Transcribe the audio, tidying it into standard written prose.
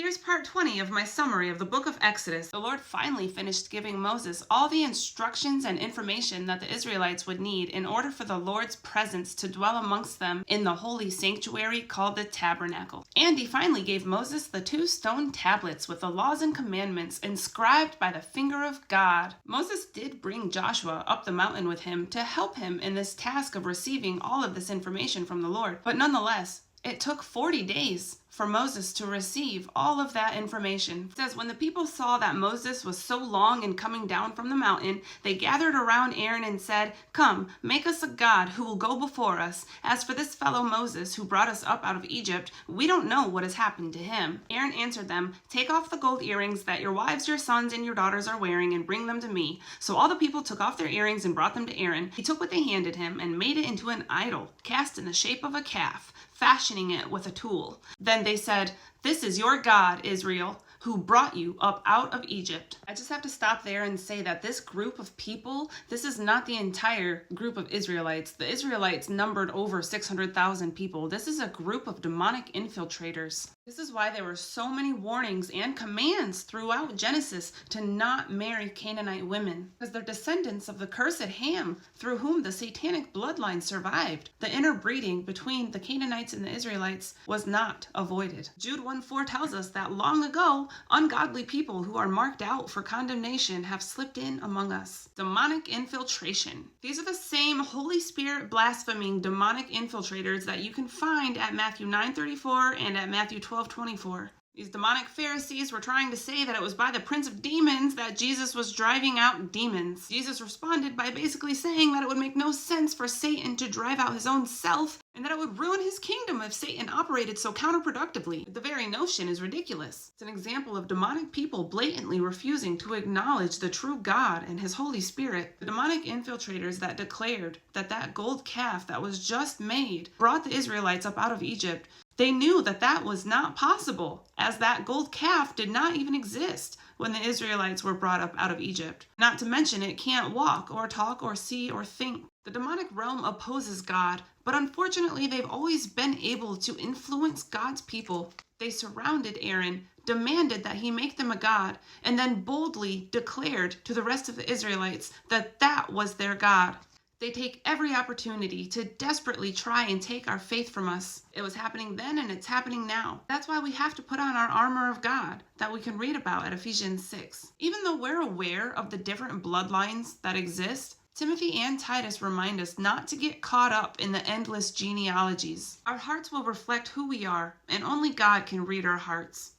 Here's part 20 of my summary of the book of Exodus. The Lord finally finished giving Moses all the instructions and information that the Israelites would need in order for the Lord's presence to dwell amongst them in the holy sanctuary called the tabernacle. And he finally gave Moses the 2 stone tablets with the laws and commandments inscribed by the finger of God. Moses did bring Joshua up the mountain with him to help him in this task of receiving all of this information from the Lord. But nonetheless, it took 40 days for Moses to receive all of that information. It says, when the people saw that Moses was so long in coming down from the mountain, they gathered around Aaron and said, "Come, make us a god who will go before us. As for this fellow Moses who brought us up out of Egypt, we don't know what has happened to him." Aaron answered them, "Take off the gold earrings that your wives, your sons, and your daughters are wearing and bring them to me." So all the people took off their earrings and brought them to Aaron. He took what they handed him and made it into an idol, cast in the shape of a calf, fashioning it with a tool. Then they said, "This is your God, Israel, who brought you up out of Egypt." I just have to stop there and say that this group of people, this is not the entire group of Israelites. The Israelites numbered over 600,000 people. This is a group of demonic infiltrators. This is why there were so many warnings and commands throughout Genesis to not marry Canaanite women, because they're descendants of the cursed Ham, through whom the satanic bloodline survived. The interbreeding between the Canaanites and the Israelites was not avoided. Jude 1:4 tells us that long ago, ungodly people who are marked out for condemnation have slipped in among us. Demonic infiltration. These are the same Holy Spirit blaspheming demonic infiltrators that you can find at Matthew 9:34 and at Matthew 12:24. These demonic Pharisees were trying to say that it was by the prince of demons that Jesus was driving out demons. Jesus responded by basically saying that it would make no sense for Satan to drive out his own self, and that it would ruin his kingdom if Satan operated so counterproductively. The very notion is ridiculous. It's an example of demonic people blatantly refusing to acknowledge the true God and his Holy Spirit. The demonic infiltrators that declared that that gold calf that was just made brought the Israelites up out of Egypt, they knew that that was not possible, as that gold calf did not even exist when the Israelites were brought up out of Egypt. Not to mention, it can't walk or talk or see or think. The demonic realm opposes God, but unfortunately they've always been able to influence God's people. They surrounded Aaron, demanded that he make them a god, and then boldly declared to the rest of the Israelites that that was their God. They take every opportunity to desperately try and take our faith from us. It was happening then and it's happening now. That's why we have to put on our armor of God that we can read about at Ephesians 6. Even though we're aware of the different bloodlines that exist, Timothy and Titus remind us not to get caught up in the endless genealogies. Our hearts will reflect who we are, and only God can read our hearts.